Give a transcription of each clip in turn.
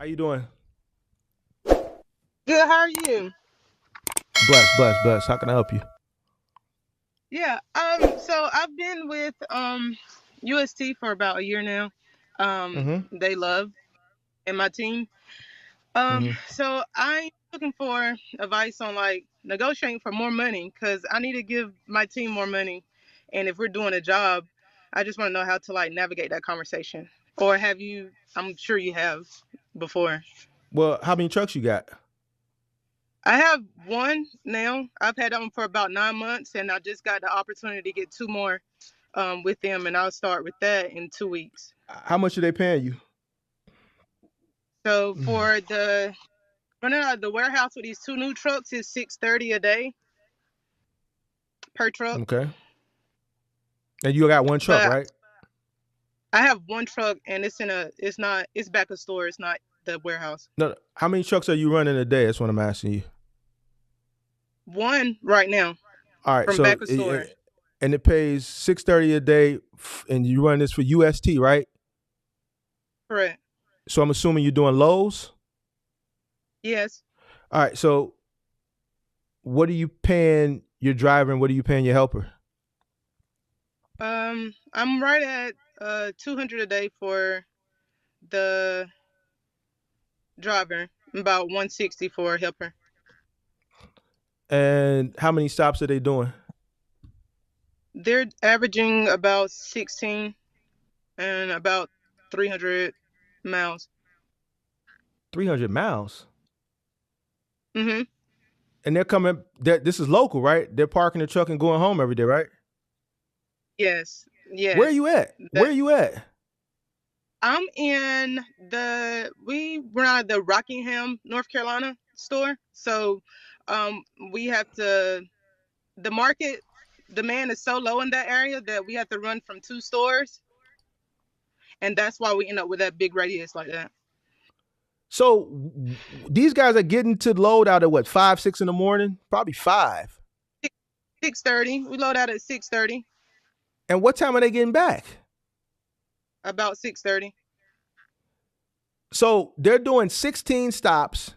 How you doing? Good, how are you? Bless. How can I help you? Yeah, so I've been with UST for about a year now. Mm-hmm. They love and my team. Mm-hmm. So I'm looking for advice on like negotiating for more money because I need to give my team more money. And if we're doing a job, I just want to know how to like navigate that conversation. Or have you? I'm sure you have before. Well, how many trucks you got? I have one now. I've had them for about 9 months, and I just got the opportunity to get two more with them, and I'll start with that in 2 weeks. How much are they paying you? So Mm. for the running out of the warehouse with these two new trucks is $630 a day per truck. Okay. And you got one truck, But right? I have one truck, and it's back of store. It's not the warehouse. No. How many trucks are you running a day? That's what I'm asking you. One right now All right. from So back of store. and it pays $630 a day, and you run this for UST, right? Correct. So I'm assuming you're doing lows. Yes. All right. So what are you paying your driver, and what are you paying your helper? I'm right at 200 a day for the driver, about 160 for a helper. And how many stops are they doing? They're averaging about 16 and about 300 miles. 300 miles. Mm-hmm. And they're coming. This is local, right? They're parking the truck and going home every day, right? Yes. Where are Yes. you at? Where That are you at? I'm in we run out of the Rockingham, North Carolina store. So we have to the market demand is so low in that area that we have to run from two stores, and that's why we end up with that big radius like that. So these guys are getting to load out at what, 5, 6 in the morning? Probably 5. 6:30. We load out at 6:30. And what time are they getting back? About 6:30. So they're doing 16 stops,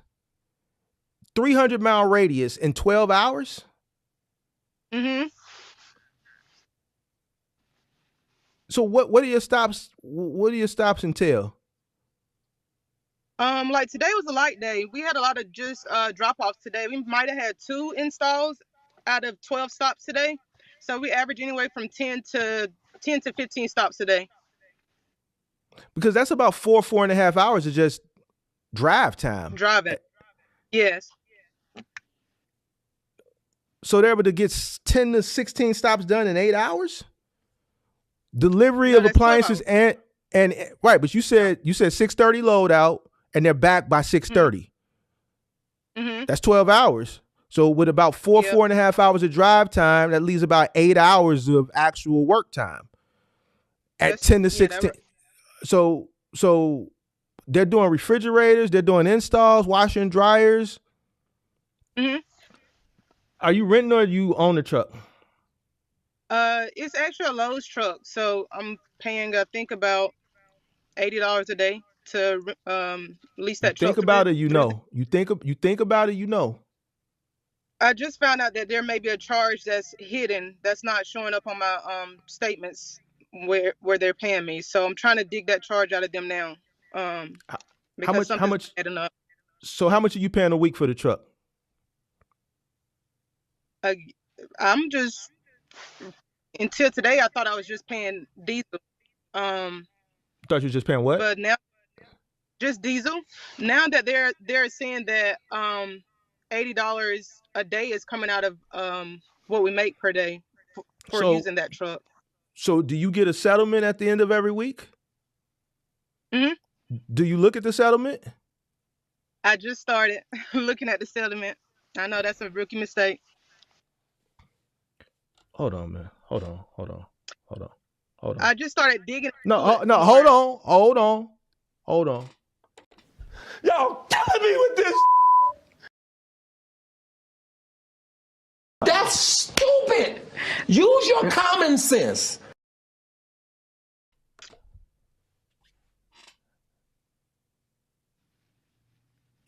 300-mile radius in 12 hours? Mm-hmm. So what are your stops? What do your stops entail? Like today was a light day. We had a lot of just drop-offs today. We might have had 2 installs out of 12 stops today. So we average anywhere from 10 to 15 stops a day. Because that's about 4.5 hours of just drive time. Driving. Yes. So they're able to get 10 to 16 stops done in 8 hours? Delivery No, of that's 12 appliances hours. and right, but you said 6:30 load out and they're back by 6:30. Mm-hmm. That's 12 hours. So with about Yep. 4.5 hours of drive time, that leaves about 8 hours of actual work time at That's 10 to yeah. 16. So they're doing refrigerators, they're doing installs, washing and dryers. Mm-hmm. Are you renting or you own the truck? It's actually a Lowe's truck, so I'm paying I think about $80 a day to lease You that think truck about through. it, you know. You think about it, you know. I just found out that there may be a charge that's hidden that's not showing up on my statements where they're paying me. So I'm trying to dig that charge out of them now. How Because much how something's much adding up. so how much are you paying a week for the truck? Uh, I'm just until today I thought I was just paying diesel. Um, You thought you were just paying what? but now just diesel. Now that they're saying that $80 a day is coming out of what we make per day for So using that truck. so do you get a settlement at the end of every week? Hmm. Do you look at the settlement? I just started looking at the settlement. I know that's a rookie mistake. Hold on, man. Hold on. I just started digging into No, it no, more. hold on. Y'all killing me with this. That's stupid. Use your common sense.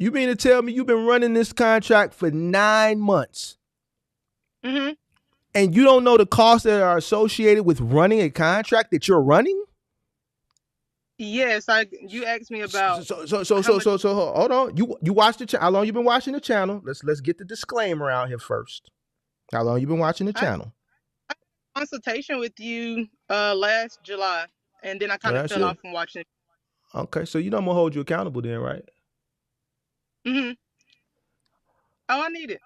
You mean to tell me you've been running this contract for 9 months? Mm-hmm. And you don't know the costs that are associated with running a contract that you're running? Yes, you asked me about So how much. hold on. You watch the channel. How long you been watching the channel? Let's get the disclaimer out here first. How long you been watching the I channel? had a consultation with you last July, and then I kind of Last fell year. off from watching it. Okay, so you know I'm gonna hold you accountable then, right? Mm-hmm. Oh, I need it.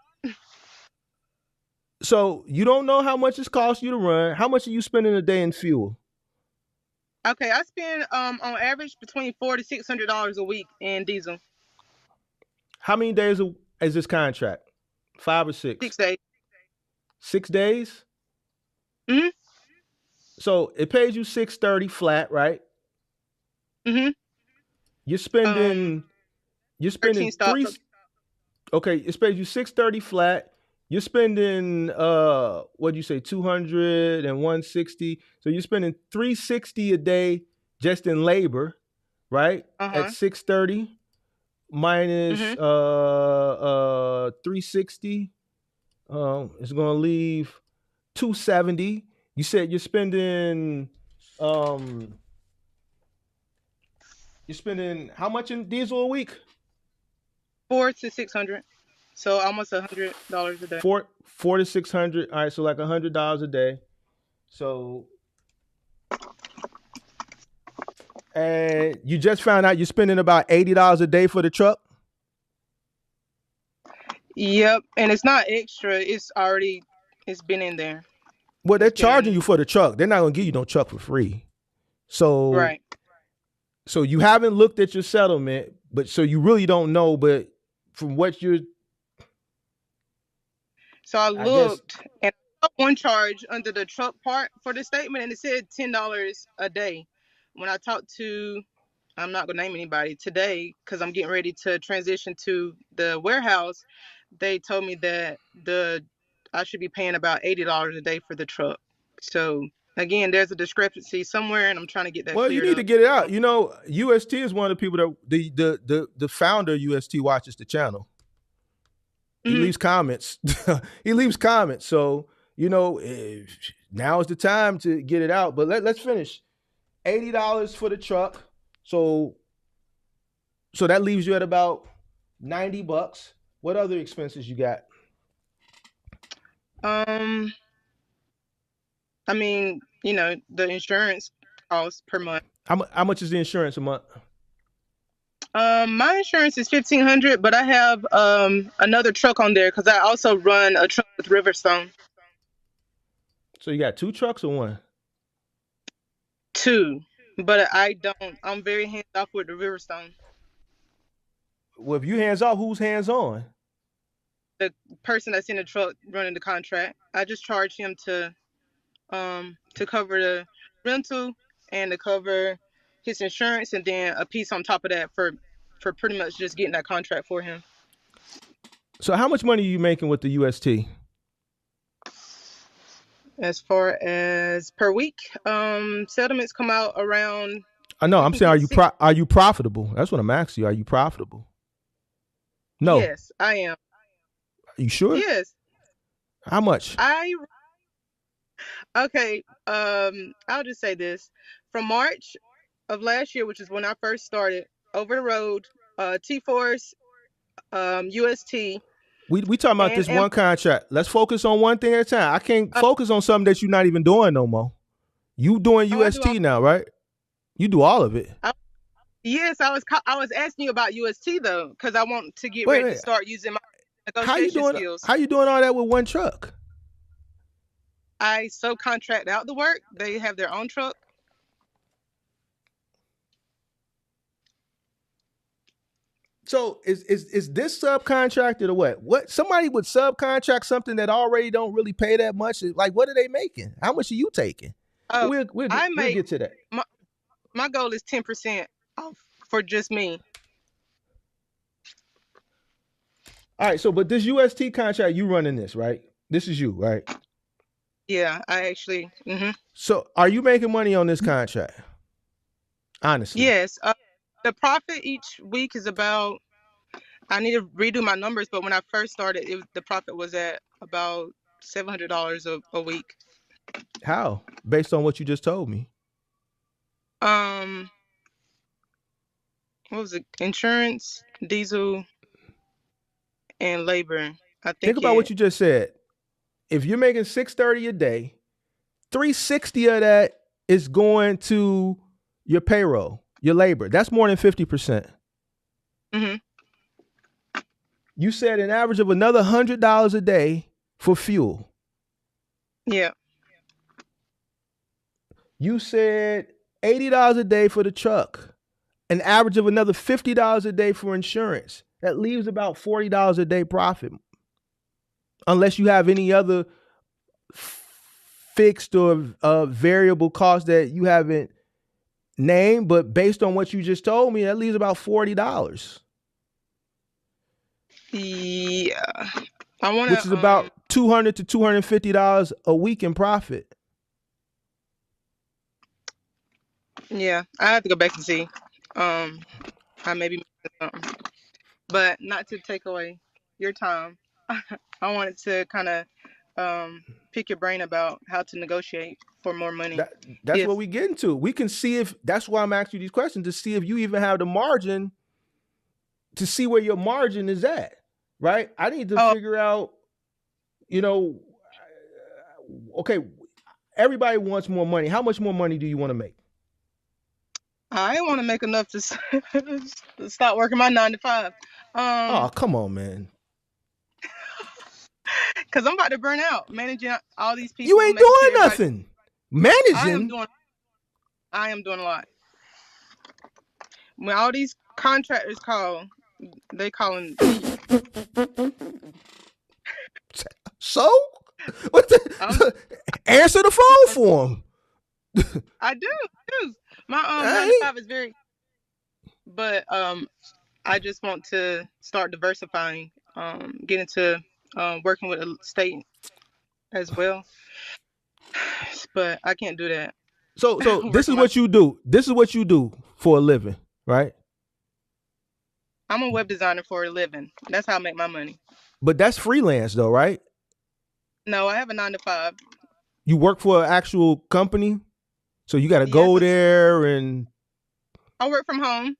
So you don't know how much it's cost you to run. How much are you spending a day in fuel? Okay, I spend on average between $400 to $600 a week in diesel. How many days is this contract? 5 or 6? 6 days. 6 days? Mm-hmm. So it pays you $630 flat, right? Mm-hmm. You're spending 13 three. stops. Okay, it pays you $630 flat. You're spending what'd you say, 200 and 160. So you're spending $360 a day just in labor, right? At $630 minus Mm-hmm. 360. It's gonna leave 270. You said you're spending how much in diesel a week? $400 to $600. So almost $100 a day. $400 to $600. All right, so like $100 a day. So, and you just found out you're spending about $80 a day for the truck. Yep, and it's not extra. It's been in there. Well, they're charging you for the truck. They're not gonna give you no truck for free. So right. So you haven't looked at your settlement, but so you really don't know. But from what you're, so I looked and I got one charge under the truck part for the statement, and it said $10 a day. When I talked to, I'm not gonna name anybody today because I'm getting ready to transition to the warehouse. They told me that I should be paying about $80 a day for the truck. So again, there's a discrepancy somewhere, and I'm trying to get that. Well, you need to get it out. You know, UST is one of the people that the founder of UST watches the channel. He leaves comments. He leaves comments. So you know, now is the time to get it out. But let's finish. $80 for the truck. So that leaves you at about $90. What other expenses you got? I mean, you know, the insurance costs per month. How much is the insurance a month? My insurance is $1,500, but I have another truck on there because I also run a truck with Riverstone. So you got 2 trucks or 1? 2, but I don't. I'm very hands off with the Riverstone. Well, if you hands off, who's hands on? The person that's in the truck running the contract. I just charge him to cover the rental and to cover his insurance, and then a piece on top of that for pretty much just getting that contract for him. So how much money are you making with the UST? As far as per week, settlements come out around. I know. I'm saying, are you profitable? That's what I'm asking you. Are you profitable? No. Yes, I am. Are you sure? Yes. How much? Okay. I'll just say this: from March of last year, which is when I first started, over the road, T-Force, UST. We talking about this one contract. Let's focus on one thing at a time. I can't focus on something that you're not even doing no more. You doing UST now, right? You do all of it. Yes, I was asking you about UST though, because I want to get ready to start using my negotiation skills. How you doing all that with one truck? I subcontract out the work. They have their own truck. So is this subcontracted or what? What somebody would subcontract something that already don't really pay that much? Like, what are they making? How much are you taking? We'll get to that. My goal is 10% off for just me. All right. So, but this UST contract, you running this, right? This is you, right? Yeah, I actually. Mm-hmm. So, are you making money on this contract? Honestly. Yes. The profit each week is about I need to redo my numbers, but when I first started, the profit was at about $700 a week. How? Based on what you just told me. Um, what was it? Insurance, diesel, and labor. I Think think about what it. you just said. If you're making $630 a day, $360 of that is going to your payroll, your labor. That's more than 50%. Mm-hmm. You said an average of another $100 a day for fuel. Yeah. You said $80 a day for the truck, an average of another $50 a day for insurance. That leaves about $40 a day profit, unless you have any other fixed or variable costs that you haven't named. But based on what you just told me, that leaves about $40. Yeah. I want Which is to. about $200 to $250 a week in profit. Yeah, I have to go back and see. I may be missing something, but not to take away your time. I wanted to kind of pick your brain about how to negotiate for more money. That's If what we get into. We can see if that's why I'm asking you these questions, to see if you even have the margin, to see where your margin is at. Right? I need to figure out, okay, everybody wants more money. How much more money do you want to make? I want to make enough to stop working my 9 to 5. Oh, come on, man. Because I'm about to burn out managing all these You people, ain't making sure doing everybody. nothing. I am Managing. doing. I am doing a lot. When all these contractors call, they calling me. So, answer the phone for them. I do. My 9 to 5 is very, but I just want to start diversifying, get into working with a state as well. But I can't do that. So this is what you do. This is what you do for a living, right? I'm a web designer for a living. That's how I make my money. But that's freelance though, right? No, I have a 9 to 5. You work for an actual company, so you got to go there and. I work from home.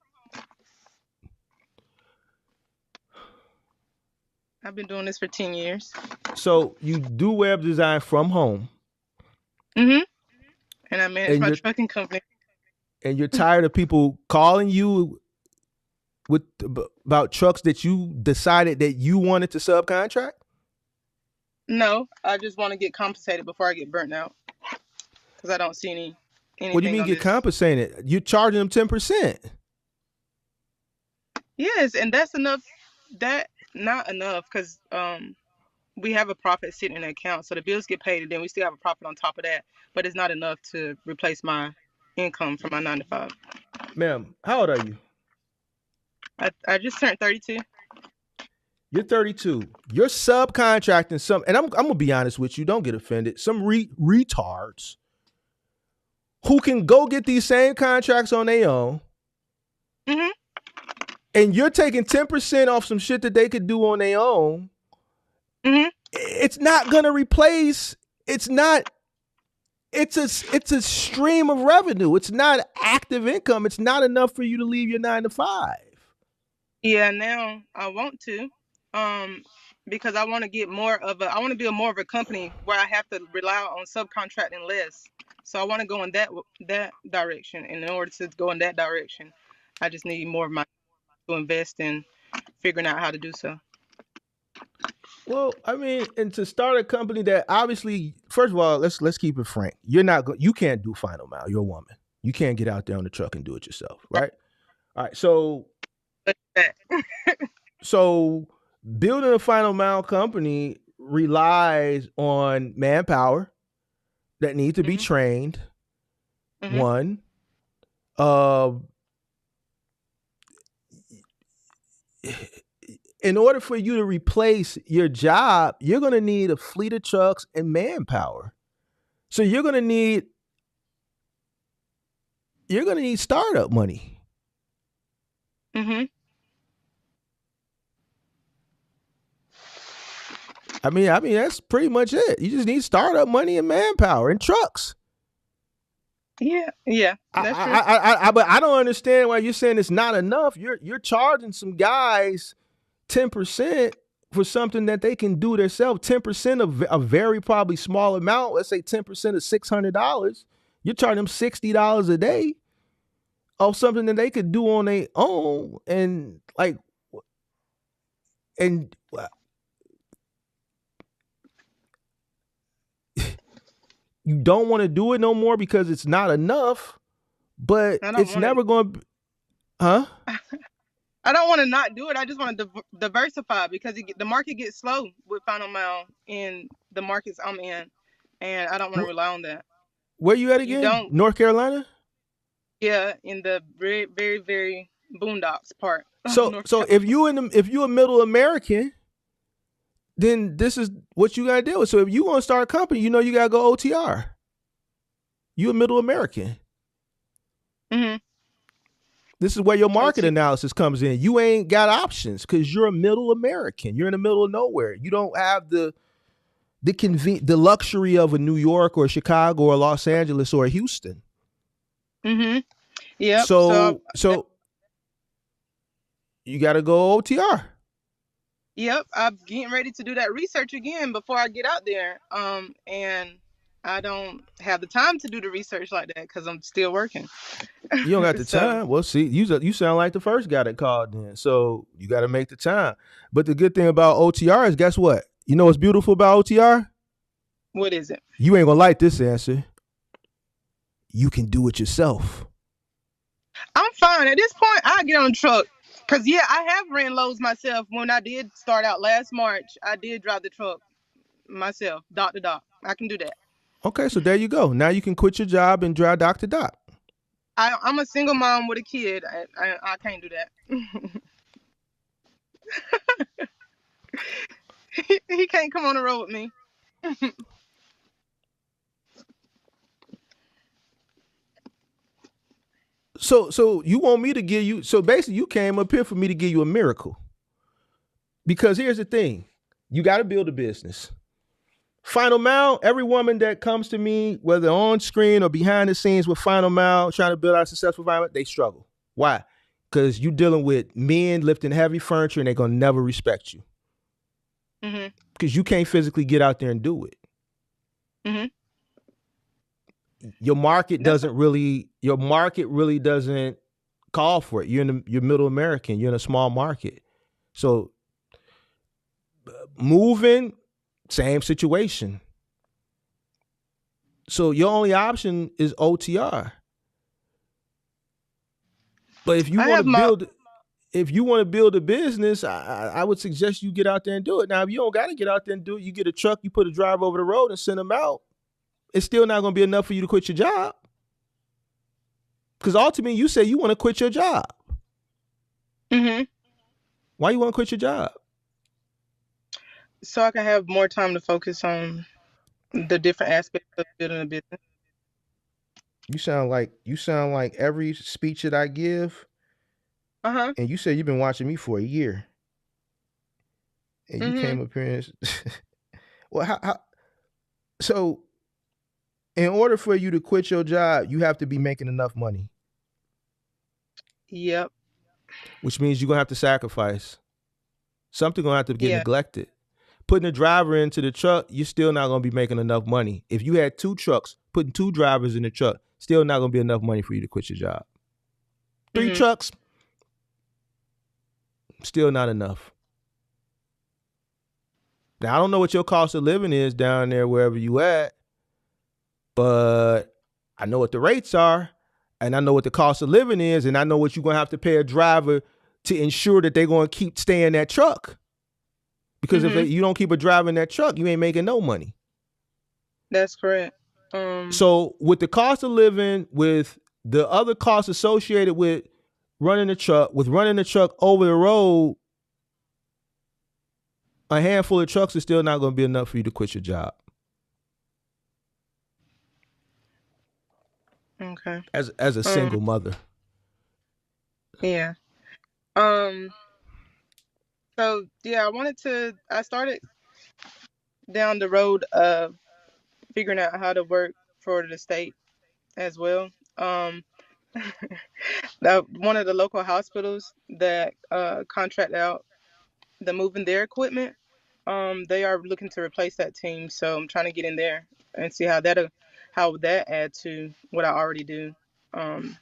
I've been doing this for 10 years. So you do web design from home. Mm-hmm. And I manage my trucking company. And you're tired of people calling you about trucks that you decided that you wanted to subcontract? No, I just want to get compensated before I get burnt out, because I don't see anything. What do you mean get compensated? You're charging them 10%. Yes, and that's enough. That not enough, because we have a profit sitting in the account, so the bills get paid, and then we still have a profit on top of that. But it's not enough to replace my income from my 9 to 5. Ma'am, how old are you? I just turned 32. You're 32. You're subcontracting some, and I'm gonna be honest with you. Don't get offended. Some retards who can go get these same contracts on their own, mm-hmm. and you're taking 10% off some shit that they could do on their own. Mm-hmm. It's not gonna replace. It's not. It's a stream of revenue. It's not active income. It's not enough for you to leave your 9 to 5. Yeah, now I want to. Because I want to get more of a. I want to build more of a company where I have to rely on subcontracting less. So I want to go in that direction. And in order to go in that direction, I just need more of my to invest in figuring out how to do so. Well, I mean, and to start a company that obviously, first of all, let's keep it frank. You can't do final mile. You're a woman. You can't get out there on the truck and do it yourself, right? All right. So building a final mile company relies on manpower that need to be trained. Mm-hmm. One, in order for you to replace your job, you're going to need a fleet of trucks and manpower. So you're going to need startup money. Mm-hmm. I mean, that's pretty much it. You just need startup money and manpower and trucks. Yeah, that's true. But I don't understand why you're saying it's not enough. You're charging some guys 10% for something that they can do themselves. 10% of a very probably small amount. Let's say 10% of $600. You're charging them $60 a day of something that they could do on their own, and and you don't want to do it no more because it's not enough. But it's never going to, huh? I don't want to not do it. I just want to diversify because the market gets slow with Final Mile in the markets I'm in, and I don't want to rely on that. Where you at again? North Carolina? Yeah, in the very, very, very boondocks part. So if you a middle American, then this is what you gotta deal with. So if you want to start a company, you gotta go OTR. You a middle American. Mm-hmm. This is where your market analysis comes in. You ain't got options because you're a middle American. You're in the middle of nowhere. You don't have the luxury of a New York or Chicago or Los Angeles or Houston. Mm-hmm. Yeah. So you got to go OTR. Yep, I'm getting ready to do that research again before I get out there. And I don't have the time to do the research like that because I'm still working. You don't got the time. Well, see, you sound like the first guy that called in. So you got to make the time. But the good thing about OTR is, guess what? You know what's beautiful about OTR? What is it? You ain't gonna like this answer. You can do it yourself. I'm fine. At this point, I get on the truck. Because, yeah, I have ran loads myself. When I did start out last March, I did drive the truck myself, dot to dot. I can do that. Okay, so there you go. Now you can quit your job and drive dot to dot. I'm a single mom with a kid. I can't do that. He can't come on the road with me. So you want me to give you, so basically you came up here for me to give you a miracle. Because here's the thing. You got to build a business. Final Mile, every woman that comes to me, whether on screen or behind the scenes with Final Mile, trying to build out a successful environment, they struggle. Why? Because you're dealing with men lifting heavy furniture and they're going to never respect you. Mm-hmm. Because you can't physically get out there and do it. Mm-hmm. Your market really doesn't call for it. You're middle American. You're in a small market. So moving, same situation. So your only option is OTR. But if you want to build a business, I would suggest you get out there and do it. Now, if you don't got to get out there and do it, you get a truck, you put a driver over the road and send them out. It's still not going to be enough for you to quit your job. Because ultimately, you say you want to quit your job. Mm-hmm. Why you want to quit your job? So I can have more time to focus on the different aspects of building a business. You sound like every speech that I give. Uh-huh. And you said you've been watching me for a year. And you came up here and well, how so in order for you to quit your job, you have to be making enough money. Yep. Which means you're gonna have to sacrifice. Something gonna have to get neglected. Putting a driver into the truck, you're still not gonna be making enough money. If you had 2 trucks, putting 2 drivers in the truck, still not gonna be enough money for you to quit your job. 3 trucks, still not enough. Now I don't know what your cost of living is down there wherever you at, but I know what the rates are, and I know what the cost of living is, and I know what you're gonna have to pay a driver to ensure that they're gonna keep staying in that truck. Because if you don't keep a driver in that truck, you ain't making no money. That's correct. So with the cost of living, with the other costs associated with running the truck over the road, a handful of trucks is still not going to be enough for you to quit your job. Okay. As a single mother. Yeah. So yeah, I started down the road of figuring out how to work for the state as well. One of the local hospitals that contract out the moving their equipment, they are looking to replace that team. So I'm trying to get in there and see how that add to what I already do. Um,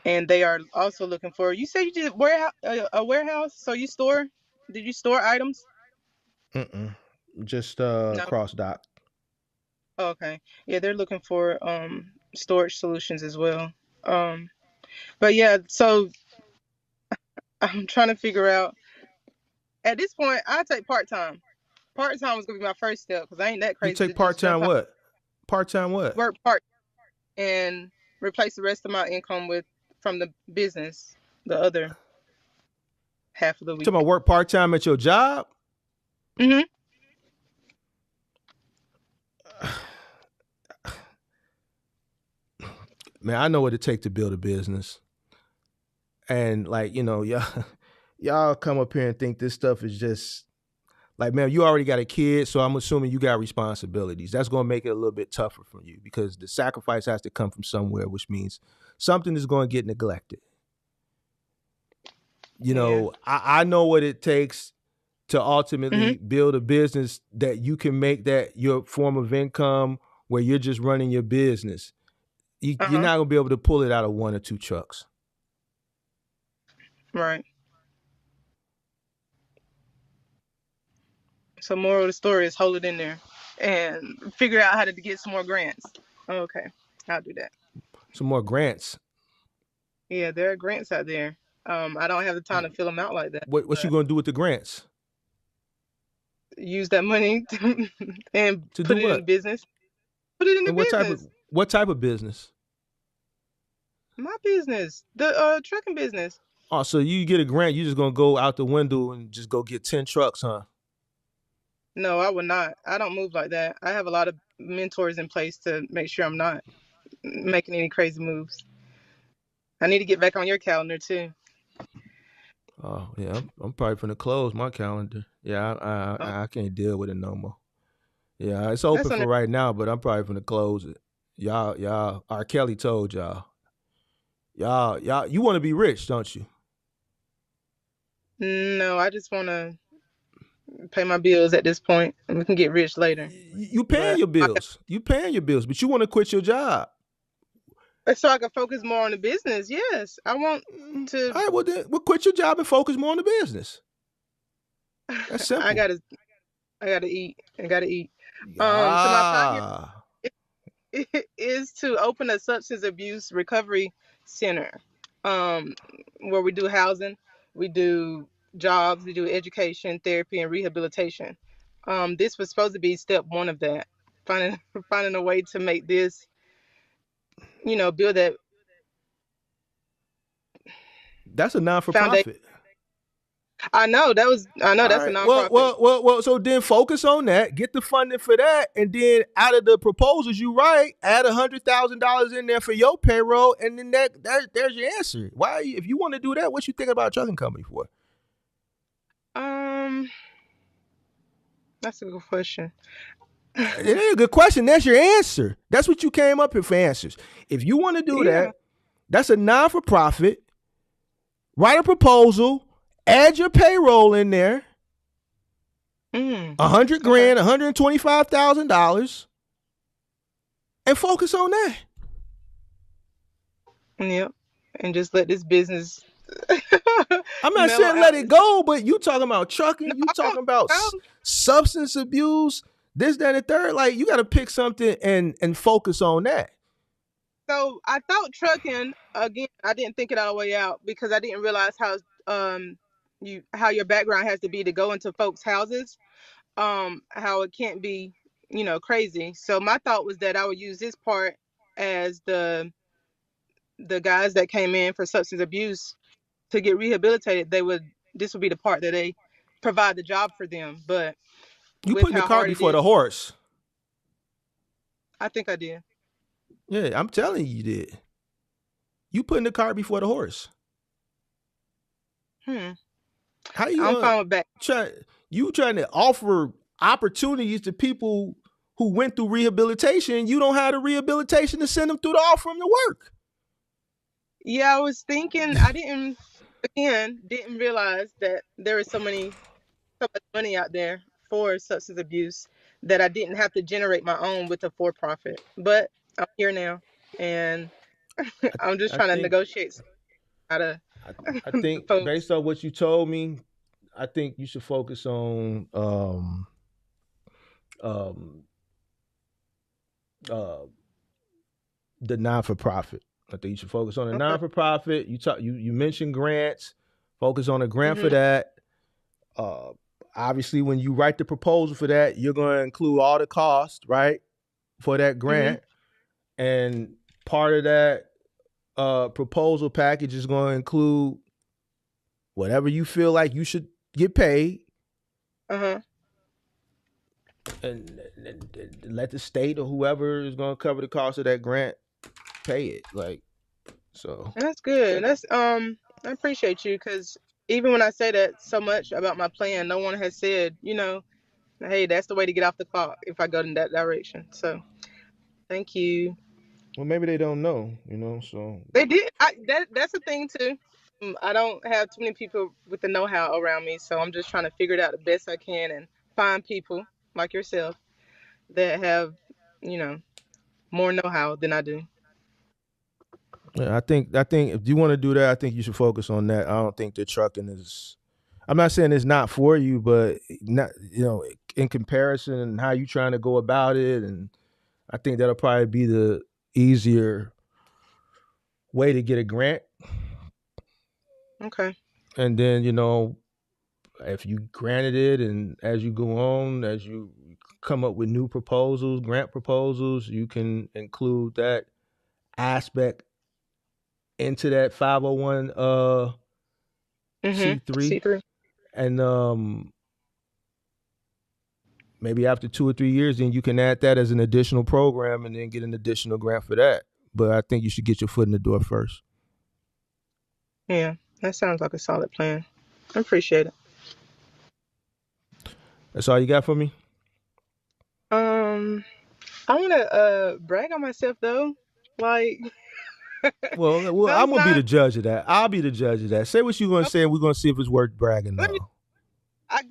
and they are also looking for. You said you did warehouse, a warehouse. So you store? Did you store items? Just No. cross dock. Oh, okay. Yeah, they're looking for storage solutions as well. Um, but yeah, so I'm trying to figure out. At this point, I take part time. Part time was gonna be my first step because I ain't that You crazy to take just part jump time out what? Part time what? work part and replace the rest of my income with from the business the other half of the You talking about week. work part time at your job? Mhm. Man, I know what it takes to build a business. And like, y'all come up here and think this stuff is just like, man, you already got a kid, so I'm assuming you got responsibilities. That's going to make it a little bit tougher for you because the sacrifice has to come from somewhere, which means something is going to get neglected. Yeah. I know what it takes to ultimately Mhm. build a business that you can make that your form of income where you're just running your business. Uh You're huh. not going to be able to pull it out of one or two trucks. Right. So moral of the story is hold it in there and figure out how to get some more grants. Okay, I'll do that. Some more grants. Yeah, there are grants out there. I don't have the time to fill them out like that, What you but going to do with the grants? use that money and To do put it in what? business. Put it in the And business. what type of business? My business, the trucking business. Oh, so you get a grant, you just gonna go out the window and just go get 10 trucks, huh? No, I would not. I don't move like that. I have a lot of mentors in place to make sure I'm not making any crazy moves. I need to get back on your calendar too. Oh yeah, I'm probably gonna close my calendar. Yeah, Oh, I can't deal with it no more. Yeah, it's that's open under. for right now, but I'm probably gonna close it. Y'all. R. Kelly told y'all. You want to be rich, don't you? No, I just want to pay my bills at this point, and we can get rich later. You paying But your bills. You paying your bills, but you want to quit your job. so I can focus more on the business. Yes, I want to. All right, well then, well quit your job and focus more on the business. That's I simple. gotta. I gotta eat. I gotta eat. So my 5 year Ah. is to open a substance abuse recovery center, um, where we do housing, we do jobs, we do education, therapy, and rehabilitation. This was supposed to be step one of that. Finding finding a way to make this, build that That's a non for foundation. profit. I know All that's a right. Well, nonprofit. well, well, well. So then focus on that. Get the funding for that, and then out of the proposals you write, add $100,000 in there for your payroll, and then there's your answer. Why, if you want to do that, what you think about a trucking company for? Um, that's a good question. It ain't a good question. That's your answer. That's what you came up here for answers. If you want to do Yeah. that, that's a non for profit. Write a proposal. Add your payroll in there. Mm. 100 Okay. grand, $125,000, and focus on that. Yep. And just let this business I'm not mellow saying let out. it go, but you talking about No, trucking, you I don't. talking about I don't substance abuse, this, that, and the third. Like you got to pick something and focus on that. So I thought trucking again. I didn't think it all the way out because I didn't realize um how your background has to be to go into folks' houses. How it can't be crazy. So my thought was that I would use this part as the guys that came in for substance abuse to get rehabilitated. This would be the part that they provide the job for them. But You with putting the how cart hard it before is, the horse. I think I did. Yeah, I'm telling you did. You putting the cart before the horse. Hmm. How you I'm gonna fine with back. try? You trying to offer opportunities to people who went through rehabilitation. You don't have the rehabilitation to send them through the off room to work. Yeah, I was thinking. I didn't realize that there was so much money out there for substance abuse that I didn't have to generate my own with a for profit. But I'm here now, and I'm just I trying to think negotiate out of I think folks. based on what you told me, I think you should focus on um, uh, the non for profit. I think you should focus on the Okay. non for profit. You mentioned grants. Focus on a grant for Mhm. that. Uh, Obviously, when you write the proposal for that, you're going to include all the costs, right, for that Mhm. grant, and part of that proposal package is going to include whatever you feel like you should get paid, Uh huh. and let the state or whoever is going to cover the cost of that grant pay it. Like so. That's good. I appreciate you because even when I say that so much about my plan, no one has said, hey, that's the way to get off the clock if I go in that direction. So thank you. Well, maybe they don't know, So They did. That's the thing too. I don't have too many people with the know-how around me, so I'm just trying to figure it out the best I can and find people like yourself that have, you know, more know-how than I do. yeah, I think if you want to do that, I think you should focus on that. I don't think the trucking is. I'm not saying it's not for you, but not in comparison and how you trying to go about it, and I think that'll probably be the easier way to get a grant. Okay. And then if you granted it, and as you go on, as you come up with new proposals, grant proposals, you can include that aspect into that 501 C3, C3. and maybe after 2 or 3 years, then you can add that as an additional program and then get an additional grant for that. But I think you should get your foot in the door first. Yeah, that sounds like a solid plan. I appreciate it. That's all you got for me? Um, I want to brag on myself though. Like Well, I'm gonna be the sometimes judge of that. I'll be the judge of that. Say what you're gonna say, and we're gonna see if it's worth bragging let me now. I,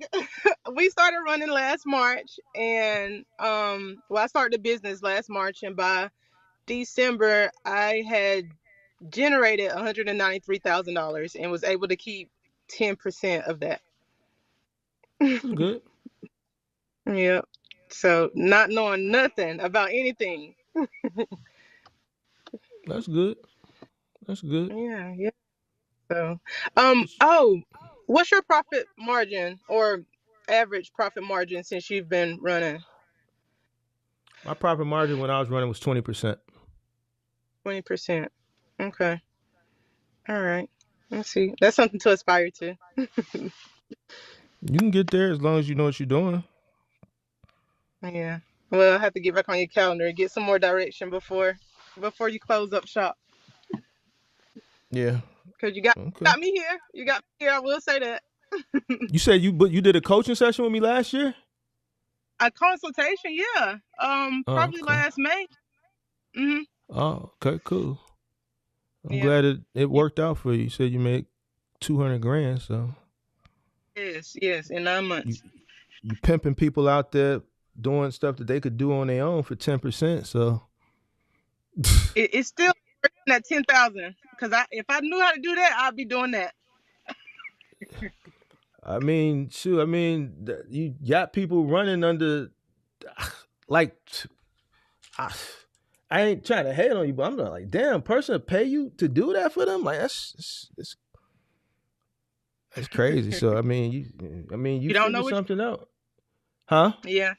we started running last March, and I started the business last March, and by December I had generated $193,000 and was able to keep 10% of that. That's good. Yep. So not knowing nothing about anything. That's good. That's good. Yeah, yeah. So, oh, what's your profit margin or average profit margin since you've been running? My profit margin when I was running was 20%. 20%. Okay. All right. Let's see. That's something to aspire to. You can get there as long as you know what you're doing. Yeah. Well, I have to get back on your calendar and get some more direction before you close up shop. Yeah. Cause you got Okay. got me here. You got me here. I will say that. You said you did a coaching session with me last year? A consultation, yeah. Oh, Probably okay. last May. Mhm. Oh, okay, cool. I'm Yeah. glad it Yeah. worked out for you. You said you make 200 grand, so Yes. Yes. In nine you months. you pimping people out there doing stuff that they could do on their own for 10%. So It's still at 10,000. Cause if I knew how to do that, I'd be doing that. I mean, shoot, you got people running under like I, I ain't trying to hate on you, but I'm not like, damn, person pay you to do that for them? Like that's crazy. So you You don't know figure what something out. Huh? yeah.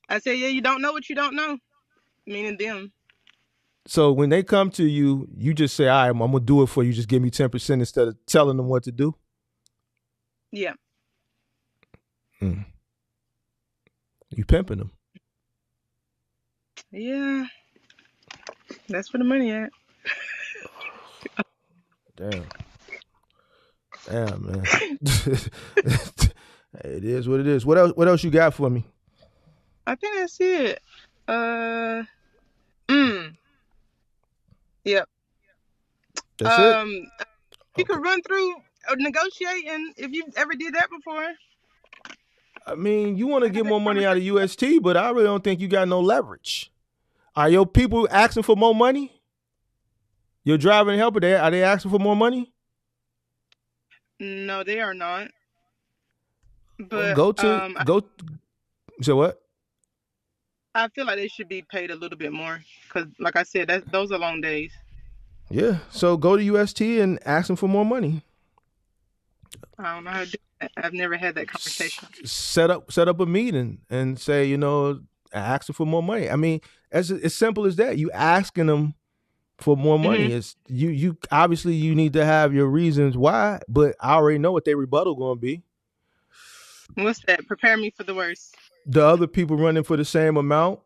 I said, yeah, you don't know what you don't know. Meaning them. So when they come to you, you just say, all right, I'm gonna do it for you. Just give me 10% instead of telling them what to do. Yeah. Mm. You pimping them. Yeah. That's where the money at. Damn. Damn, man. It is what it is. What else? What else you got for me? I think that's it. Mm, yep. That's it. You Okay. could run through negotiating if you've ever did that before. I mean, you want to Have get that more money out of conversation. UST, but I really don't think you got no leverage. Are your people asking for more money? Your driver and helper, are they asking for more money? No, they are not. Well, But go. So what? I feel like they should be paid a little bit more because, like I said, those are long days. Yeah. So go to UST and ask them for more money. I don't know how to do that. I've never had that conversation. Set up a meeting and say, ask them for more money. I mean, as simple as that. You asking them for more Hmm. money. It's you obviously you need to have your reasons why, but I already know what their rebuttal going to be. What's that? Prepare me for the worst. The other people running for the same amount,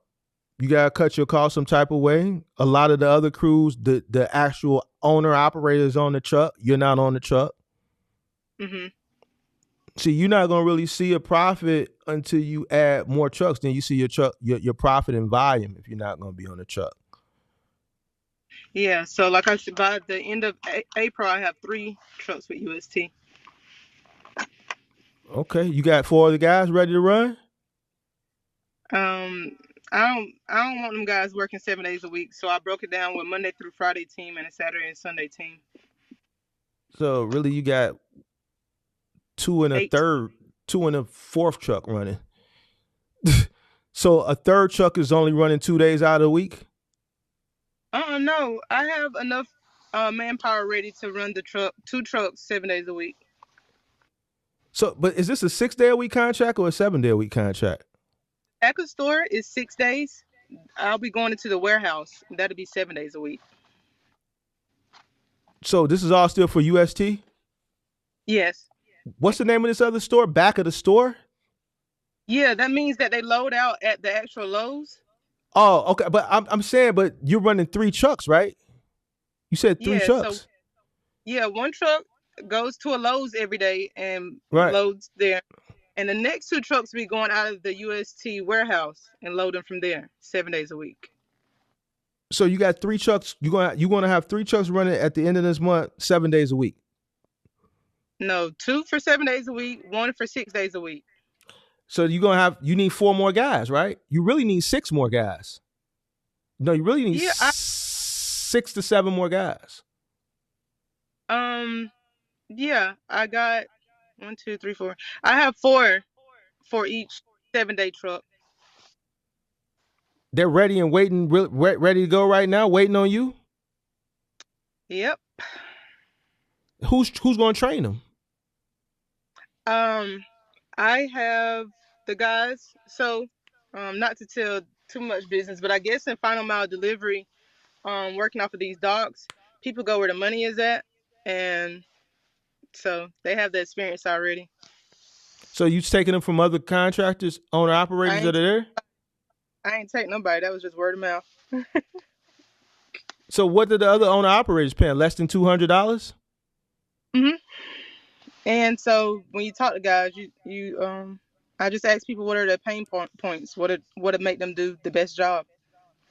you gotta cut your cost some type of way. A lot of the other crews, the actual owner operators on the truck, you're not on the truck. Hmm. See, you're not gonna really see a profit until you add more trucks. Then you see your profit in volume if you're not gonna be on the truck. Yeah. So, like I said, by the end of April, I have 3 trucks with UST. Okay, you got 4 of the guys ready to run. Um, I don't want them guys working 7 days a week. So I broke it down with Monday through Friday team and a Saturday and Sunday team. So really, you got 8. two and a fourth truck running. So a third truck is only running 2 days out of the week. No, I have enough manpower ready to run the 2 trucks 7 days a week. So, but is this a 6 day a week contract or a 7 day a week contract? At the store is 6 days. I'll be going into the warehouse. That'll be 7 days a week. So this is all still for UST. Yes. What's the name of this other store? Back of the store. Yeah, that means that they load out at the actual Lowe's. Oh, okay. But I'm saying, but you're running 3 trucks, right? You said three Yeah, so trucks, yeah, one truck goes to a Lowe's every day and right? loads there. And the next 2 trucks be going out of the UST warehouse and loading from there 7 days a week. So you got 3 trucks. You gonna have 3 trucks running at the end of this month, 7 days a week. No, 2 for 7 days a week, 1 for 6 days a week. So you need 4 more guys, right? You really need 6 more guys. No, you really need Yeah, 6 to 7 more guys. yeah, I got 1, 2, 3, 4. I have 4 for each 7-day truck. They're ready and waiting, ready to go right now, waiting on you. Yep. Who's gonna train them? I have the guys. So, not to tell too much business, but I guess in final mile delivery, working off of these docks, people go where the money is at, and so they have the experience already. So you taking them from other contractors, owner I operators that ain't, are there. I ain't take nobody. That was just word of mouth. So what did the other owner operators paying? Less than $200? Hmm. And so when you talk to guys, I just ask people what are their pain points, what would make them do the best job,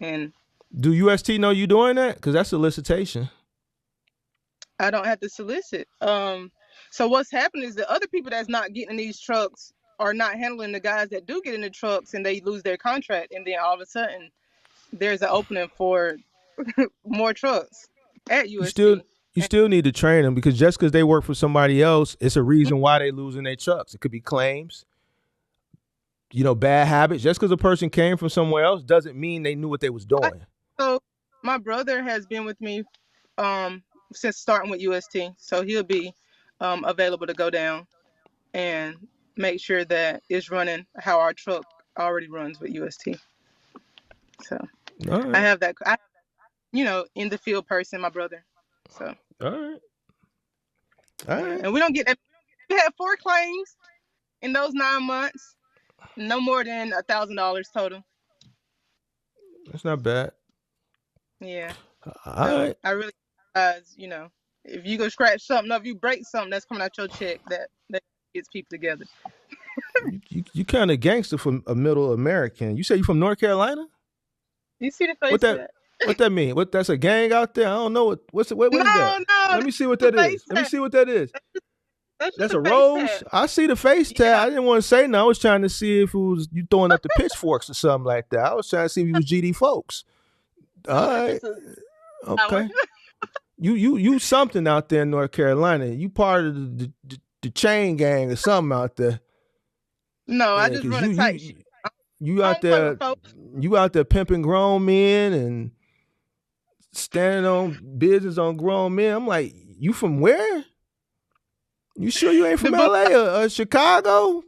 and Do UST know you doing that? Because that's solicitation. I don't have to solicit. So what's happening is the other people that's not getting in these trucks are not handling the guys that do get in the trucks, and they lose their contract, and then all of a sudden there's an opening for more trucks at You still UST. you still need to train them because just because they work for somebody else, it's a reason why they losing their trucks. It could be claims, bad habits. Just because a person came from somewhere else doesn't mean they knew what they was doing. So my brother has been with me since starting with UST, so he'll be available to go down and make sure that it's running how our truck already runs with UST. So All I right, have that, in the field person, my brother. So all right, all yeah, right. and we don't get that. We had 4 claims in those 9 months, no more than $1,000 total. That's not bad. Yeah. All So right. I really, if you go scratch something up, you break something that's coming out your check, that gets people together. You kind of gangster for a middle American. You say you from North Carolina? You see the face What that? What that mean? What that's a gang out there? I don't know what is that? No, Let me see what that is. Let me see what that is. That's just That's a a face rose. tag. I see the face tag. Yeah. I didn't want to say no. I was trying to see if it was you throwing up the pitchforks or something like that. I was trying to see if you was GD folks. All No, right, it's just okay. You something out there in North Carolina. You part of the chain gang or something out there. No, I Yeah, just because run a tight ship. you I out don't play with there folks. you out there pimping grown men and standing on business on grown men. I'm like, you from where? You sure you ain't The from book. LA or Chicago?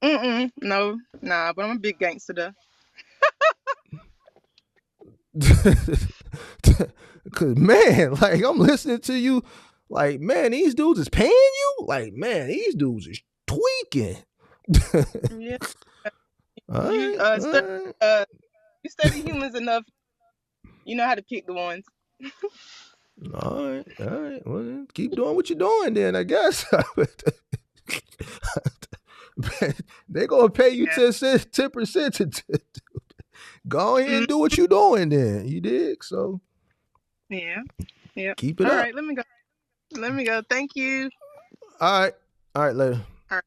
No, nah, but I'm a big gangster though. Cause man, like I'm listening to you, like man, these dudes is paying you. Like man, these dudes is tweaking. Yeah. All You right, all right. you study humans enough, you know how to pick the ones. All right, all right. Well, then keep doing what you're doing, then I guess. They're gonna pay you 10%. Go ahead and do what you're doing, then. You dig? So Yeah. keep it All up. right, let me go. Thank you. All right, later. All right.